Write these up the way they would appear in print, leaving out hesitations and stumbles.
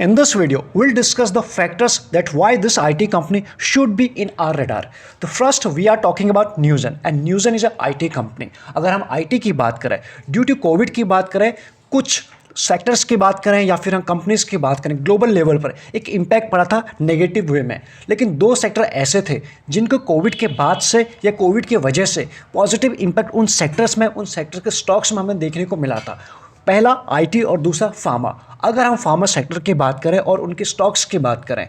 In this video, we'll discuss the factors that why this IT company should be in our radar. तो first we are talking about Newgen and Newgen is a IT company. अगर हम IT की बात करें, due to Covid की बात करें, कुछ सेक्टर्स की बात करें या फिर हम कंपनीज की बात करें, ग्लोबल लेवल पर एक इम्पैक्ट पड़ा था नेगेटिव वे में। लेकिन दो सेक्टर ऐसे थे जिनको कोविड के बाद से या कोविड की वजह से पॉजिटिव इम्पैक्ट उन सेक्टर्स में, उन सेक्टर के स्टॉक्स में हमें देखने को मिला था। पहला आईटी और दूसरा फार्मा। अगर हम फार्मा सेक्टर की बात करें और उनके स्टॉक्स की बात करें,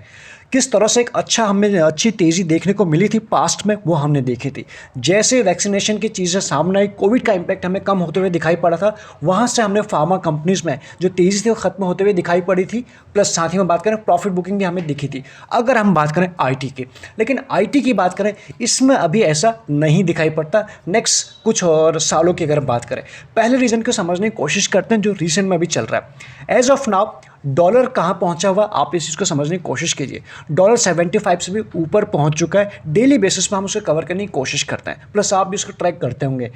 किस तरह से एक हमें अच्छी तेज़ी देखने को मिली थी पास्ट में, वो हमने देखी थी। जैसे वैक्सीनेशन की चीज़ें सामने आई, कोविड का इम्पैक्ट हमें कम होते हुए दिखाई पड़ा था, वहाँ से हमने फार्मा कंपनीज़ में जो तेज़ी थी वो खत्म होते हुए दिखाई पड़ी थी। प्लस साथ ही में बात करें प्रॉफिट बुकिंग भी हमें दिखी थी। अगर हम बात करें आईटी की, लेकिन आईटी की बात करें इसमें अभी ऐसा नहीं दिखाई पड़ता। नेक्स्ट कुछ और सालों की अगर बात करें, पहले रीज़न को समझने की कोशिश करते हैं जो रिसेंट में अभी चल रहा है। एज ऑफ नाउ डॉलर कहाँ पहुंचा हुआ, आप इस चीज़ को समझने की कोशिश कीजिए। डॉलर 75 से भी ऊपर पहुंच चुका है। डेली बेसिस पे हम उसे कवर करने की कोशिश करते हैं, प्लस आप भी उसको ट्रैक करते होंगे।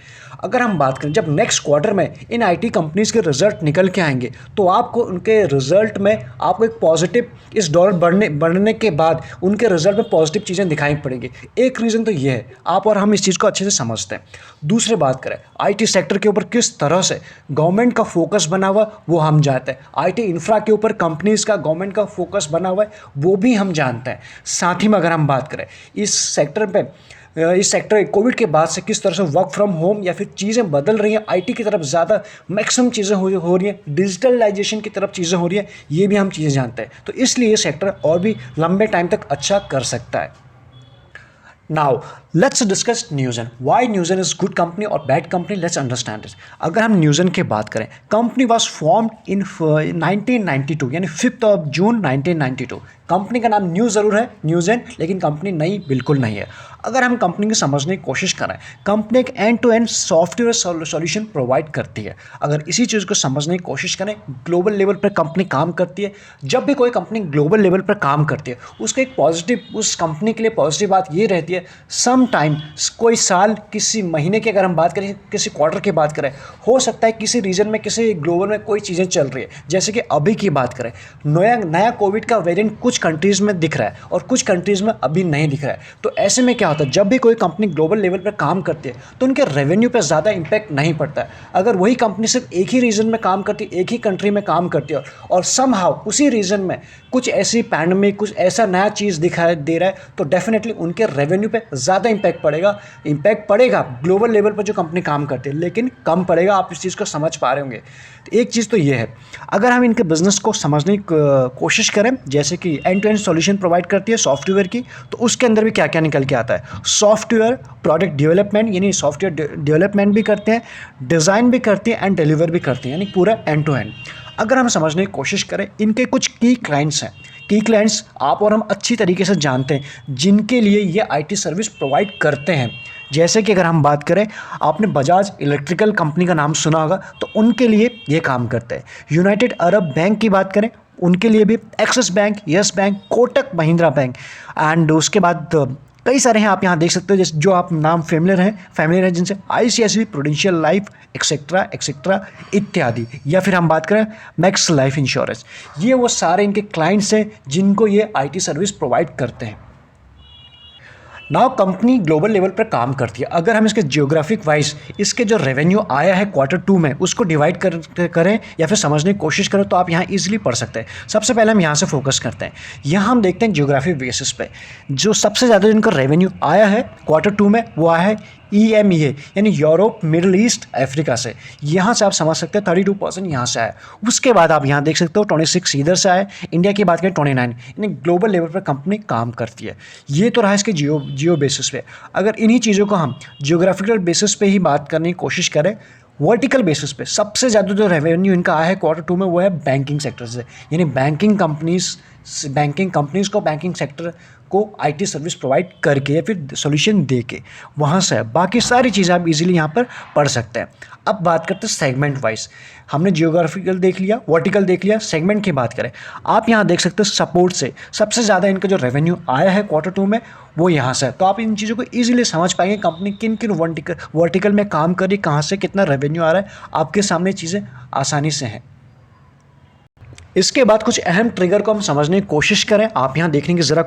अगर हम बात करें जब नेक्स्ट क्वार्टर में इन आईटी कंपनीज़ के रिजल्ट निकल के आएंगे, तो आपको उनके रिजल्ट में आपको एक पॉजिटिव, इस डॉलर बढ़ने के बाद उनके रिजल्ट में पॉजिटिव चीज़ें दिखाई पड़ेंगी। एक रीज़न तो ये है, आप और हम इस चीज़ को अच्छे से समझते हैं। दूसरी बात करें आईटी सेक्टर के ऊपर किस तरह से गवर्नमेंट का फोकस बना हुआ, वो हम जानते हैं। आईटी इंफ्रा के ऊपर कंपनीज का, गवर्नमेंट का फोकस बना हुआ है, वो भी हम जानते हैं। साथ ही में अगर हम बात करें इस सेक्टर पे, इस सेक्टर कोविड के बाद से किस तरह से वर्क फ्रॉम होम या फिर चीज़ें बदल रही हैं, आईटी की तरफ ज़्यादा मैक्सिमम चीज़ें हो रही हैं, डिजिटलाइजेशन की तरफ चीज़ें हो रही हैं, ये भी हम चीज़ें जानते हैं। तो इसलिए ये सेक्टर और भी लंबे टाइम तक अच्छा कर सकता है। Now let's discuss Newgen. Why Newgen is good company or bad company? Let's understand it. अगर हम Newgen की बात करें, कंपनी was formed in 1992 यानी 5th of June 1992। कंपनी का नाम न्यू ज़रूर है न्यूजेन, लेकिन कंपनी नई बिल्कुल नहीं है। अगर हम कंपनी को समझने की कोशिश करें, कंपनी एक end to end software solution provide करती है। अगर इसी चीज़ को समझने की कोशिश करें, ग्लोबल लेवल पर कंपनी काम करती है। जब भी कोई कंपनी ग्लोबल लेवल पर काम करती है, उसका एक पॉजिटिव, उस कंपनी के लिए पॉजिटिव बात ये रहती है, सम टाइम कोई साल, किसी महीने की अगर हम बात करें, किसी क्वार्टर की बात करें, हो सकता है किसी रीजन में, किसी ग्लोबल में कोई चीज़ें चल रही है। जैसे कि अभी की बात करें, नया कोविड का वेरिएंट कुछ कंट्रीज़ में दिख रहा है और कुछ कंट्रीज़ में अभी नहीं दिख रहा है। तो ऐसे में क्या होता है, जब भी कोई कंपनी ग्लोबल लेवल पर काम करती है तो उनके रेवेन्यू पर ज़्यादा इंपैक्ट नहीं पड़ता है। अगर वही कंपनी सिर्फ एक ही रीजन में काम करती है, एक ही कंट्री में काम करती है और समहाउ उसी रीजन में कुछ ऐसी पैंडमिक, कुछ ऐसा नया चीज़ दिखाई दे रहा है, तो डेफिनेटली उनके रेवेन्यू पे ज़्यादा इंपैक्ट पड़ेगा ग्लोबल लेवल पर जो कंपनी काम करती है, लेकिन कम पड़ेगा। आप इस चीज़ को समझ पा रहे होंगे। तो एक चीज़ तो ये है, अगर हम इनके बिजनेस को समझने की कोशिश करें, जैसे कि end to end solution provide करती है सॉफ्टवेयर की, तो उसके अंदर भी क्या क्या निकल के आता है। सॉफ्टवेयर प्रोडक्ट डेवलपमेंट, यानी सॉफ्टवेयर डेवलपमेंट भी करते हैं, डिज़ाइन भी करती है एंड डिलीवर भी करती हैं, यानी पूरा एंड टू एंड। अगर हम समझने की कोशिश करें, इनके कुछ की क्लाइंट्स हैं। की क्लाइंट्स आप और हम अच्छी तरीके से जानते हैं, जिनके लिए ये आईटी सर्विस प्रोवाइड करते हैं। जैसे कि अगर हम बात करें, आपने बजाज इलेक्ट्रिकल कंपनी का नाम सुना होगा, तो उनके लिए ये काम करते हैं। यूनाइटेड अरब बैंक की बात करें, उनके लिए भी axis bank, yes bank, Kotak Mahindra bank and उसके बाद कई सारे हैं, आप यहाँ देख सकते हो, जैसे जो आप नाम फैमिलियर हैं जिनसे ICICI prudential life etcetera etcetera इत्यादि, या फिर हम बात करें मैक्स लाइफ इंश्योरेंस, ये वो सारे इनके क्लाइंट्स हैं जिनको ये आईटी सर्विस प्रोवाइड करते हैं। नाउ कंपनी ग्लोबल लेवल पर काम करती है। अगर हम इसके जियोग्राफिक वाइज इसके जो रेवेन्यू आया है Q2 में, उसको डिवाइड करें या फिर समझने की कोशिश करें, तो आप यहाँ इजीली पढ़ सकते हैं। सबसे पहले हम यहाँ से फोकस करते हैं। यहाँ हम देखते हैं जियोग्राफिक बेसिस पे जो सबसे ज़्यादा जिनका रेवेन्यू आया है Q2 में, वो आया है EMEA यानी यूरोप, मिडल ईस्ट, अफ्रीका से। यहाँ से आप समझ सकते हैं 32% यहाँ से आया। उसके बाद आप यहाँ देख सकते हो 26 इधर से आए। इंडिया की बात करें 29, यानी ग्लोबल लेवल पर कंपनी काम करती है। ये तो रहा इसके जियो बेसिस पे। अगर इन्हीं चीज़ों को हम जियोग्राफिकल बेसिस पे ही बात करने की कोशिश करें, वर्टिकल बेसिस पे सबसे ज़्यादा जो रेवेन्यू इनका आया है Q2 में, वो है बैंकिंग सेक्टर से। यानी बैंकिंग कंपनीज़ को, बैंकिंग सेक्टर को आईटी सर्विस प्रोवाइड करके या फिर सोल्यूशन दे के वहाँ से। बाकी सारी चीज़ें आप इजीली यहाँ पर पढ़ सकते हैं। अब बात करते हैं सेगमेंट वाइज। हमने जियोग्राफिकल देख लिया, वर्टिकल देख लिया, सेगमेंट की बात करें, आप यहाँ देख सकते हो सपोर्ट से सबसे ज़्यादा इनका जो रेवेन्यू आया है Q2 में, वो यहाँ से है। तो आप इन चीज़ों को ईजिली समझ पाएंगे कंपनी किन किन वर्टिकल में काम कर रही, कहाँ से कितना रेवेन्यू आ रहा है, आपके सामने चीज़ें आसानी से हैं। इसके बाद कुछ अहम ट्रिगर को हम समझने की कोशिश करें। आप यहाँ देखने की ज़रा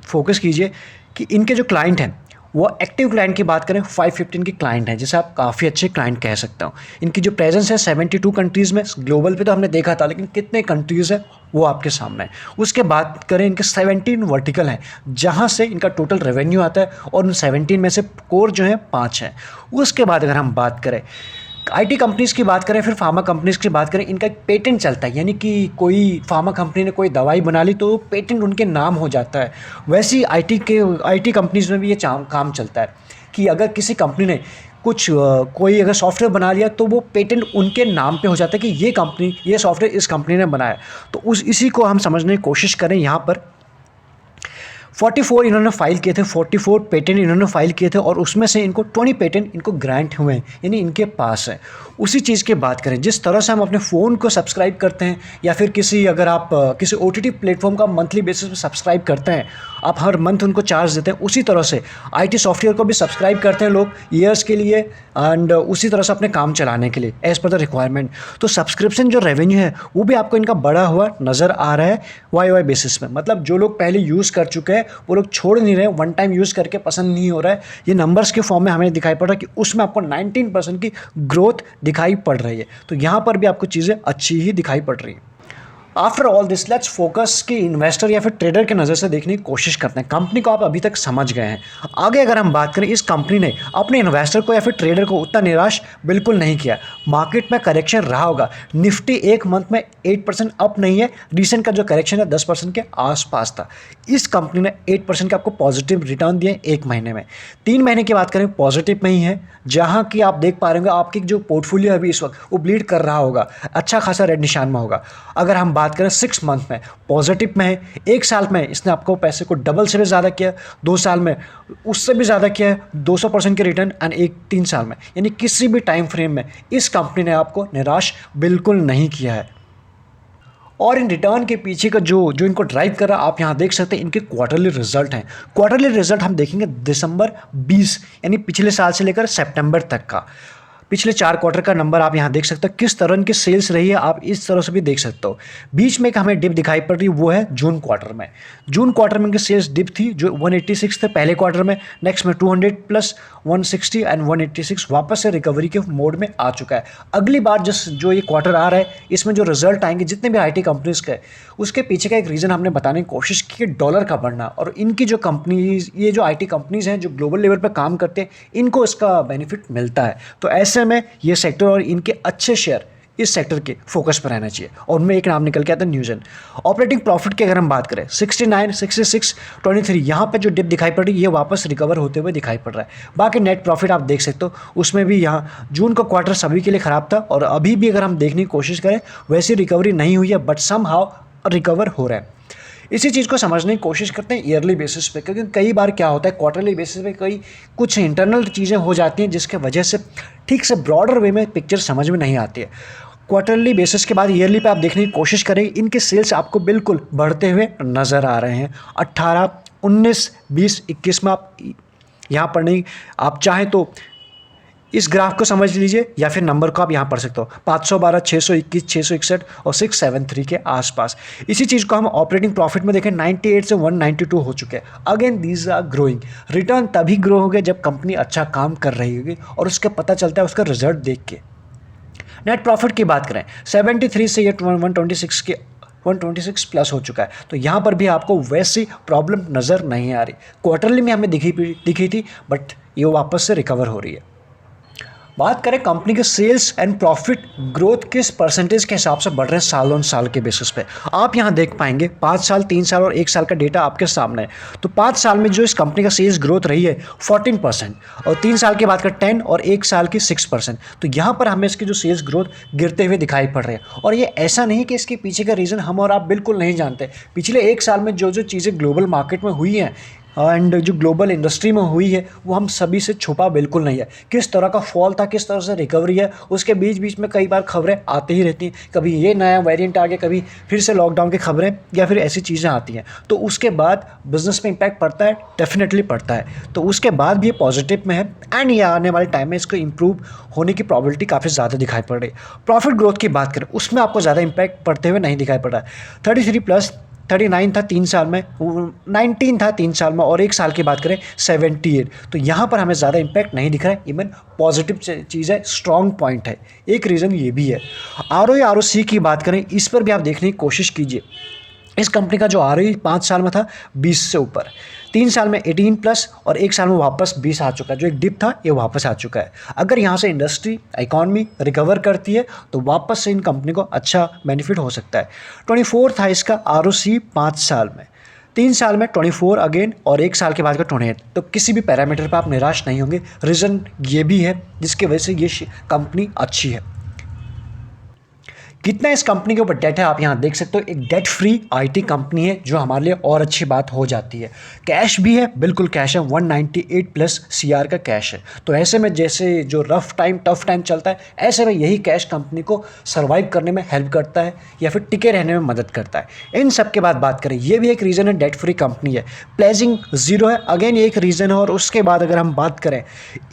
फोकस कीजिए कि इनके जो क्लाइंट हैं वो एक्टिव क्लाइंट की बात करें 515 के क्लाइंट हैं, जिसे आप काफ़ी अच्छे क्लाइंट कह सकते हो। इनकी जो प्रेजेंस है 72 कंट्रीज़ में, ग्लोबल पे तो हमने देखा था, लेकिन कितने कंट्रीज़ है वो आपके सामने है। उसके बात करें इनके 17 वर्टिकल हैं जहाँ से इनका टोटल रेवेन्यू आता है, और उन 17 में से कोर जो है 5 हैं। उसके बाद अगर हम बात करें आईटी कंपनीज़ की बात करें, फिर फार्मा कंपनीज़ की बात करें, इनका एक पेटेंट चलता है, यानी कि कोई फार्मा कंपनी ने कोई दवाई बना ली तो पेटेंट उनके नाम हो जाता है। वैसे ही आईटी कंपनीज़ में भी ये काम चलता है कि अगर किसी कंपनी ने कोई अगर सॉफ्टवेयर बना लिया तो वो पेटेंट उनके नाम पे हो जाता है कि ये सॉफ्टवेयर इस कंपनी ने बनाया। तो इसी को हम समझने की कोशिश करें। यहाँ पर 44 इन्होंने फाइल किए थे, 44 पेटेंट इन्होंने फाइल किए थे, और उसमें से इनको 20 पेटेंट इनको ग्रांट हुए हैं, यानी इनके पास है। उसी चीज़ की बात करें, जिस तरह से हम अपने फ़ोन को सब्सक्राइब करते हैं, या फिर अगर आप किसी OTT प्लेटफॉर्म का मंथली बेसिस पे सब्सक्राइब करते हैं, आप हर मंथ उनको चार्ज देते हैं, उसी तरह से आईटी सॉफ्टवेयर को भी सब्सक्राइब करते हैं लोग ईयर्स के लिए, एंड उसी तरह से अपने काम चलाने के लिए एज़ पर द रिक्वायरमेंट। तो सब्सक्रिप्शन जो रेवेन्यू है वो भी आपको इनका बढ़ा हुआ नज़र आ रहा है वाई बेसिस में। मतलब जो लोग पहले यूज़ कर चुके हैं वो लोग छोड़ नहीं रहे, वन टाइम यूज़ करके पसंद नहीं हो रहा है, ये नंबर्स के फॉर्म में हमें दिखाई पड़ रहा है कि उसमें आपको 19% की ग्रोथ दिखाई पड़ रही है। तो यहाँ पर भी आपको चीज़ें अच्छी ही दिखाई पड़ रही है। After all this let's focus कि इन्वेस्टर या फिर ट्रेडर के नज़र से देखने की कोशिश करते हैं। कंपनी को आप अभी तक समझ गए हैं। आगे अगर हम बात करें, इस कंपनी ने अपने इन्वेस्टर को या फिर ट्रेडर को उतना निराश बिल्कुल नहीं किया। मार्केट में करेक्शन रहा होगा, निफ्टी एक मंथ में 8% अप नहीं है, रिसेंट का जो करेक्शन है 10% के आसपास था। इस कंपनी ने 8% के आपको पॉजिटिव रिटर्न दिए एक महीने में। 3 महीने की बात करें पॉजिटिव में ही है, जहाँ की आप देख पा रहे होंगे आपकी जो पोर्टफोलियो है अभी इस वक्त वो ब्लीड कर रहा होगा, अच्छा खासा रेड निशान में होगा। अगर हम बात करें 6 मंथ में पॉजिटिव में है, 1 साल में इसने आपको पैसे को डबल से भी ज़्यादा किया, 2 साल में उससे भी ज़्यादा किया है, 200% के रिटर्न, एंड 3 साल में, यानी किसी भी टाइम फ्रेम में इस कंपनी ने आपको निराश बिल्कुल नहीं किया है। और इन रिटर्न के पीछे का जो इनको ड्राइव कर रहा है, आप यहाँ देख सकते हैं इनके क्वार्टरली रिजल्ट हैं। क्वार्टरली रिजल्ट हम देखेंगे दिसंबर 20 यानी पिछले साल से लेकर सितंबर तक का, पिछले 4 क्वार्टर का नंबर आप यहाँ देख सकते हो। किस तरह की सेल्स रही है आप इस तरह से भी देख सकते हो। बीच में एक हमें डिप दिखाई पड़ रही है, वो है जून क्वार्टर में। जून क्वार्टर में इनकी सेल्स डिप थी जो 186 थे पहले क्वार्टर में, नेक्स्ट में 200 प्लस 160 एंड 186 वापस से रिकवरी के मोड में आ चुका है। अगली बार जो ये क्वार्टर आ रहा है इसमें जो रिजल्ट आएंगे जितने भी आईटी कंपनीज के, उसके पीछे का एक रीज़न हमने बताने की कोशिश की कि डॉलर का बढ़ना, और इनकी जो कंपनीज, ये जो आईटी कंपनीज हैं जो ग्लोबल लेवल पर काम करते हैं, इनको इसका बेनिफिट मिलता है। तो ऐसे में ये सेक्टर और इनके अच्छे शेयर इस सेक्टर के फोकस पर रहना चाहिए। और उनमें एक नाम निकल के आता है न्यूजन। ऑपरेटिंग प्रॉफिट की अगर हम बात करें 69, 66, 23, यहाँ पे जो डिप दिखाई पड़ रही है ये वापस रिकवर होते हुए दिखाई पड़ रहा है। बाकी नेट प्रॉफिट आप देख सकते हो, उसमें भी यहाँ जून का क्वार्टर सभी के लिए ख़राब था, और अभी भी अगर हम देखने की कोशिश करें वैसी रिकवरी नहीं हुई है, बट समहाउ रिकवर हो रहा है। इसी चीज़ को समझने की कोशिश करते हैं ईयरली बेसिस पे, क्योंकि कई बार क्या होता है क्वार्टरली बेसिस पे कुछ इंटरनल चीज़ें हो जाती हैं जिसके वजह से ठीक से ब्रॉडर वे में पिक्चर समझ में नहीं आती है। क्वार्टरली बेसिस के बाद ईयरली पे आप देखने की कोशिश करें, इनके सेल्स आपको बिल्कुल बढ़ते हुए नज़र आ रहे हैं। 18, 19, 20, 21 में आप यहाँ पर नहीं, आप चाहें तो इस ग्राफ को समझ लीजिए या फिर नंबर को आप यहाँ पढ़ सकते हो, 512, 621, 661 और 673 के आसपास। इसी चीज़ को हम ऑपरेटिंग प्रॉफिट में देखें, 98 से 192 हो चुके हैं। Again these are growing. Return तभी ग्रो हो गए जब कंपनी अच्छा काम कर रही होगी, और उसका पता चलता है उसका रिजल्ट देख के। नेट प्रॉफिट की बात करें 73 से ये 126 प्लस हो चुका है। तो यहाँ पर भी आपको वैसी प्रॉब्लम नज़र नहीं आ रही। क्वार्टरली में हमें दिखी थी, बट ये वापस से रिकवर हो रही है। बात करें कंपनी के सेल्स एंड प्रॉफिट ग्रोथ किस परसेंटेज के हिसाब से बढ़ रहे हैं साल ऑन साल के बेसिस पे, आप यहां देख पाएंगे 5 साल, 3 साल और 1 साल का डेटा आपके सामने है। तो 5 साल में जो इस कंपनी का सेल्स ग्रोथ रही है 14%, और 3 साल की बात करें 10 और 1 साल की 6%। तो यहाँ पर हमें इसकी जो सेल्स ग्रोथ गिरते हुए दिखाई पड़ रहे हैं। और ये ऐसा नहीं कि इसके पीछे का रीज़न हम और आप बिल्कुल नहीं जानते। पिछले 1 साल में जो चीज़ें ग्लोबल मार्केट में हुई हैं, एंड जो ग्लोबल इंडस्ट्री में हुई है वो हम सभी से छुपा बिल्कुल नहीं है। किस तरह का फॉल था, किस तरह से रिकवरी है, उसके बीच बीच में कई बार खबरें आती ही रहती हैं। कभी ये नया वेरिएंट आ गया, कभी फिर से लॉकडाउन की खबरें या फिर ऐसी चीज़ें आती हैं, तो उसके बाद बिजनेस पे इम्पैक्ट पड़ता है, डेफिनेटली पड़ता है। तो उसके बाद भी ये पॉजिटिव में है एंड ये आने वाले टाइम में इसको इम्प्रूव होने की प्रॉबिलिटी काफ़ी ज़्यादा दिखाई पड़ रही है। प्रॉफिट ग्रोथ की बात करें उसमें आपको ज़्यादा इम्पैक्ट पड़ते हुए नहीं दिखाई पड़ रहा है। 33+ 39 था 3 साल में, 19 था 3 साल में, और 1 साल की बात करें 78। तो यहाँ पर हमें ज़्यादा इम्पैक्ट नहीं दिख रहा है। इवन पॉजिटिव चीज़ है, स्ट्रॉन्ग पॉइंट है। एक रीज़न ये भी है। ROE ROC की बात करें, इस पर भी आप देखने की कोशिश कीजिए। इस कंपनी का जो ROE 5 साल में था 20 से ऊपर, 3 साल में 18+ और 1 साल में वापस 20 आ चुका है। जो एक डिप था ये वापस आ चुका है। अगर यहाँ से इंडस्ट्री इकॉनमी रिकवर करती है तो वापस से इन कंपनी को अच्छा बेनिफिट हो सकता है। 24 था इसका ROC 5 साल में, 3 साल में 24 अगेन, और 1 साल के बाद का 28। तो किसी भी पैरामीटर पर आप निराश नहीं होंगे। रीज़न ये भी है जिसकी वजह से ये कंपनी अच्छी है। कितना इस कंपनी के ऊपर डेट है आप यहाँ देख सकते हो। एक डेट फ्री IT कंपनी है, जो हमारे लिए और अच्छी बात हो जाती है। कैश भी है, बिल्कुल कैश है, 198+ CR का कैश है। तो ऐसे में जैसे जो टफ टाइम चलता है, ऐसे में यही कैश कंपनी को सर्वाइव करने में हेल्प करता है या फिर टिके रहने में मदद करता है। इन सब के बाद बात करें, ये भी एक रीज़न है, डेट फ्री कंपनी है। प्लेजिंग 0 है, अगेन ये एक रीज़न है। और उसके बाद अगर हम बात करें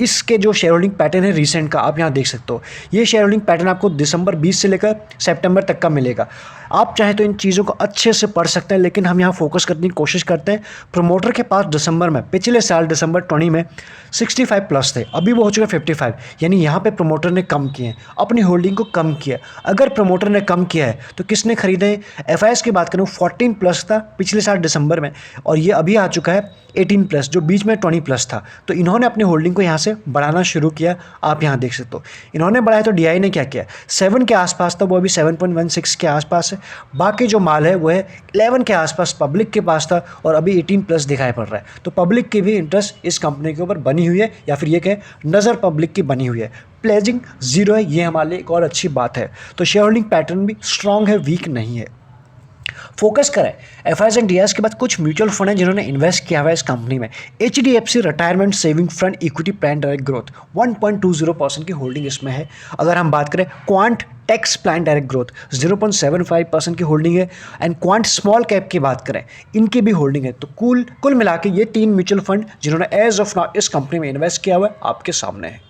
इसके जो शेयर होल्डिंग पैटर्न है रिसेंट का, आप यहाँ देख सकते हो। ये शेयर होल्डिंग पैटर्न आपको दिसंबर 20 से लेकर सितंबर तक का मिलेगा। आप चाहे तो इन चीज़ों को अच्छे से पढ़ सकते हैं, लेकिन हम यहाँ फोकस करने की कोशिश करते हैं। प्रमोटर के पास दिसंबर में, पिछले साल दिसंबर 20 में 65+ थे, अभी वो हो चुके 55। यानी यहाँ पे प्रमोटर ने कम किए हैं, अपनी होल्डिंग को कम किया। अगर प्रमोटर ने कम किया है तो किसने खरीदे? FIS की बात करूँ 14+ था पिछले साल दिसंबर में, और ये अभी आ चुका है 18+, जो बीच में 20+ था। तो इन्होंने अपनी होल्डिंग को यहाँ से बढ़ाना शुरू किया। आप यहाँ देख सकते हो इन्होंने बढ़ाया। तो DI ने क्या किया? 7 के आसपास था, वो अभी 7.16 के आसपास है। बाकी जो माल है वो है 11 के आसपास पब्लिक के पास था, और अभी 18+ दिखाई पड़ रहा है। तो पब्लिक की भी इंटरेस्ट इस कंपनी के ऊपर बनी हुई है, या फिर ये कहें नज़र पब्लिक की बनी हुई है। प्लेजिंग 0 है, ये हमारे लिए एक और अच्छी बात है। तो शेयर होल्डिंग पैटर्न भी स्ट्रांग है, वीक नहीं है। फोकस करें FIS एंड DIs के बाद कुछ म्यूचुअल फंड हैं जिन्होंने इन्वेस्ट किया हुआ है इस कंपनी में। HDFC retirement saving fund equity plan direct growth 1.20% की होल्डिंग इसमें है। अगर हम बात करें quant tax plan direct growth 0.75% की होल्डिंग है। एंड क्वांट स्मॉल कैप की बात करें, इनकी भी होल्डिंग है। तो कुल मिला के ये 3 म्यूचुअल फंड जिन्होंने एज ऑफ नाउ इस कंपनी में इन्वेस्ट किया हुआ है आपके सामने है।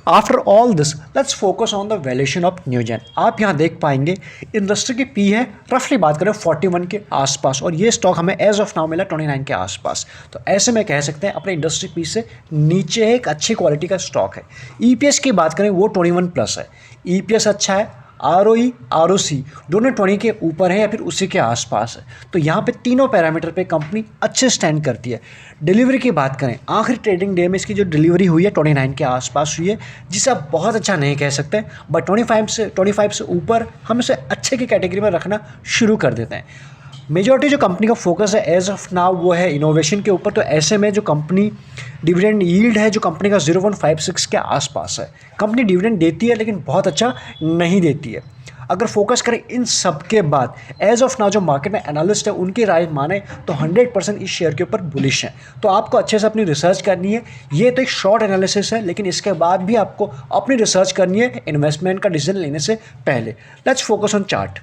After all this let's focus on the valuation of Newgen. आप यहाँ देख पाएंगे इंडस्ट्री की पी है रफली बात करें 41 के आसपास, और ये स्टॉक हमें एज ऑफ नाउ मिला 29 के आसपास। तो ऐसे में कह सकते हैं अपने इंडस्ट्री पी से नीचे एक अच्छी क्वालिटी का स्टॉक है। EPS की बात करें वो 21+ है, EPS अच्छा है। ROE ROC दोनों 20 के ऊपर है या फिर उसी के आसपास है। तो यहाँ पे तीनों पैरामीटर पे कंपनी अच्छे स्टैंड करती है। डिलीवरी की बात करें, आखिरी ट्रेडिंग डे में इसकी जो डिलीवरी हुई है 29 के आसपास हुई है, जिसे आप बहुत अच्छा नहीं कह सकते, बट 25 से ऊपर हम इसे अच्छे की कैटेगरी में रखना शुरू कर देते हैं। मेजॉरिटी जो कंपनी का फोकस है एज ऑफ नाउ वो है इनोवेशन के ऊपर। तो ऐसे में जो कंपनी डिविडेंड यील्ड है जो कंपनी का 0.56 के आसपास है। कंपनी डिविडेंड देती है लेकिन बहुत अच्छा नहीं देती है। अगर फोकस करें इन सब के बाद एज ऑफ नाउ जो मार्केट में एनालिस्ट है उनकी राय माने तो 100% इस शेयर के ऊपर बुलिश है। तो आपको अच्छे से अपनी रिसर्च करनी है। ये तो एक शॉर्ट एनालिसिस है, लेकिन इसके बाद भी आपको अपनी रिसर्च करनी है इन्वेस्टमेंट का डिसीजन लेने से पहले। Let's focus on chart.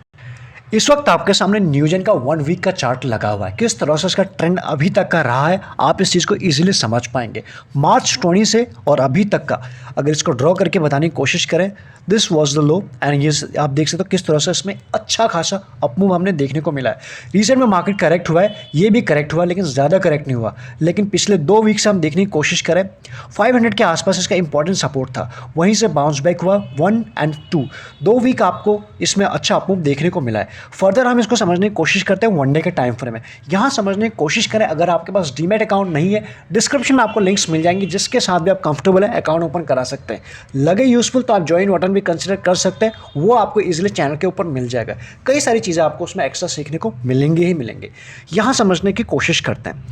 इस वक्त आपके सामने न्यूजेन का 1 वीक का चार्ट लगा हुआ है। किस तरह से इसका ट्रेंड अभी तक का रहा है आप इस चीज़ को इजीली समझ पाएंगे। मार्च 20 से और अभी तक का अगर इसको ड्रॉ करके बताने की कोशिश करें, this was the low and ये आप देख सकते हो किस तरह से इसमें अच्छा खासा अपमूव हमने देखने को मिला है। रिसेंट में मार्केट करेक्ट हुआ है, ये भी करेक्ट हुआ लेकिन ज़्यादा करेक्ट नहीं हुआ। लेकिन पिछले 2 वीक से हम देखने की कोशिश करें 500 के आसपास इसका इंपॉर्टेंट सपोर्ट था, वहीं से बाउंस बैक हुआ 1 और 2। 2 वीक आपको इसमें अच्छा अपमूव देखने को मिला है। फर्दर हम इसको समझने की कोशिश करते हैं 1 डे के टाइम फ्रेम में। यहाँ समझने की कोशिश करें, अगर आपके पास डीमैट अकाउंट नहीं है डिस्क्रिप्शन में आपको लिंक्स मिल जाएंगे जिसके साथ भी आप कंफर्टेबल है अकाउंट ओपन करा सकते हैं। लगे यूजफुल तो आप ज्वाइन बटन भी कंसिडर कर सकते हैं, वो आपको इजीली चैनल के ऊपर मिल जाएगा। कई सारी चीज़ें आपको उसमें एक्स्ट्रा सीखने को मिलेंगे ही मिलेंगे। यहाँ समझने की कोशिश करते हैं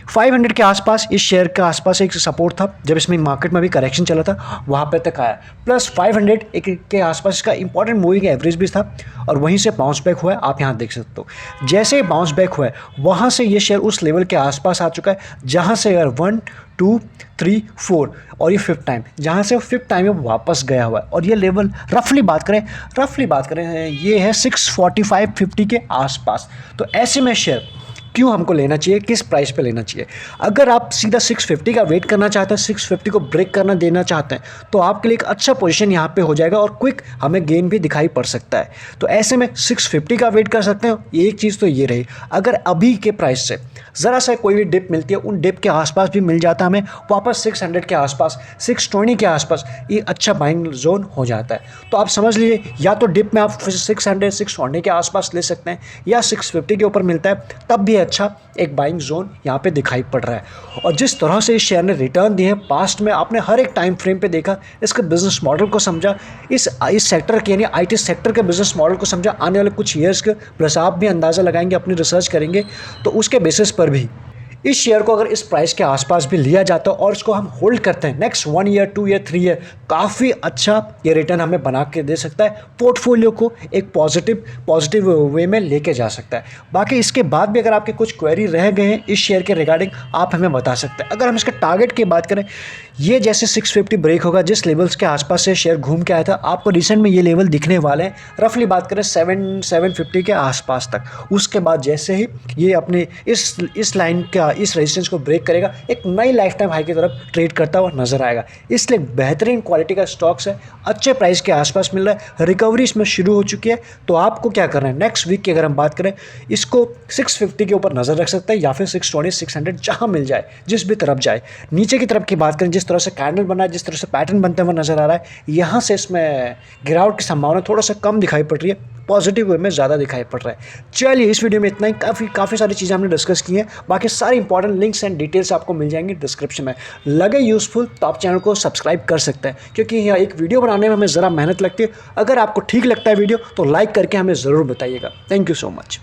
500 के आसपास इस शेयर के आसपास एक सपोर्ट था जब इसमें मार्केट में भी करेक्शन चला था, वहाँ पे तक आया। प्लस 500 के आसपास इसका इंपॉर्टेंट मूविंग एवरेज भी था और वहीं से बाउंस बैक बैक हुआ है, आप यहाँ देख सकते हो। जैसे ही बाउंस बैक हुआ है वहाँ से ये शेयर उस लेवल के आसपास आ चुका है जहाँ से अगर 1 2 3 4 और ये 5th टाइम, जहाँ से वो 5th टाइम में वापस गया हुआ है। और ये लेवल रफली बात करें ये है 645.50 के आसपास। तो ऐसे में शेयर क्यों हमको लेना चाहिए, किस प्राइस पे लेना चाहिए? अगर आप सीधा 650 का वेट करना चाहते हैं, 650 को ब्रेक करना देना चाहते हैं, तो आपके लिए एक अच्छा पोजीशन यहाँ पे हो जाएगा और क्विक हमें गेन भी दिखाई पड़ सकता है। तो ऐसे में 650 का वेट कर सकते हैं। एक चीज़ तो ये रही, अगर अभी के प्राइस से ज़रा सा कोई भी डिप मिलती है, उन डिप के आसपास भी मिल जाता है हमें वापस 600 के आसपास, 620 के आसपास, ये अच्छा बाइंग जोन हो जाता है। तो आप समझ लीजिए, या तो डिप में आप 600 620 के आसपास ले सकते हैं, या 650 के ऊपर मिलता है तब भी अच्छा एक बाइंग जोन यहाँ पे दिखाई पड़ रहा है। और जिस तरह से इस शेयर ने रिटर्न दिए हैं पास्ट में, आपने हर एक टाइम फ्रेम पे देखा, इसके बिजनेस मॉडल को समझा, इस सेक्टर के यानी आईटी सेक्टर के बिजनेस मॉडल को समझा, आने वाले कुछ ईयर्स के प्लस आप भी अंदाज़ा लगाएंगे, अपनी रिसर्च करेंगे, तो उसके बेसिस पर भी इस शेयर को अगर इस प्राइस के आसपास भी लिया जाता है और इसको हम होल्ड करते हैं नेक्स्ट 1 ईयर 2 ईयर 3 ईयर, काफ़ी अच्छा ये रिटर्न हमें बना के दे सकता है, पोर्टफोलियो को एक पॉजिटिव वे में लेके जा सकता है। बाकी इसके बाद भी अगर आपके कुछ क्वेरी रह गए हैं इस शेयर के रिगार्डिंग, आप हमें बता सकते हैं। अगर हम इसके टारगेट की बात करें, ये जैसे 650 ब्रेक होगा, जिस लेवल्स के आसपास से शेयर घूम के आया था, आपको रिसेंट में ये लेवल दिखने वाले हैं, रफली बात करें 750 के आसपास तक। उसके बाद जैसे ही ये अपने इस लाइन का इस रेजिस्टेंस को ब्रेक करेगा, एक नई लाइफ टाइम हाई की तरफ ट्रेड करता हुआ नजर आएगा। इसलिए बेहतरीन क्वालिटी का स्टॉक्स है, अच्छे प्राइस के आसपास मिल रहा है, रिकवरी इसमें शुरू हो चुकी है। तो आपको क्या करना है, नेक्स्ट वीक की अगर हम बात करें, इसको 650 के ऊपर नजर रख सकता है, या फिर 620 600 जहां मिल जाए, जिस भी तरफ जाए। नीचे की तरफ की बात करें, जिस तरह से कैंडल बना है, जिस तरह से पैटर्न बनते हुए नजर आ रहा है, यहाँ से इसमें गिरावट की संभावना थोड़ा सा कम दिखाई पड़ रही है, पॉजिटिव वे में ज़्यादा दिखाई पड़ रहा है। चलिए, इस वीडियो में इतना ही, काफ़ी सारी चीज़ें हमने डिस्कस की हैं। बाकी सारी इंपॉर्टेंट लिंक्स एंड डिटेल्स आपको मिल जाएंगी डिस्क्रिप्शन में। लगे यूज़फुल तो आप चैनल को सब्सक्राइब कर सकते हैं, क्योंकि यहाँ एक वीडियो बनाने में हमें ज़रा मेहनत लगती है। अगर आपको ठीक लगता है वीडियो तो लाइक करके हमें ज़रूर बताइएगा। Thank you so much.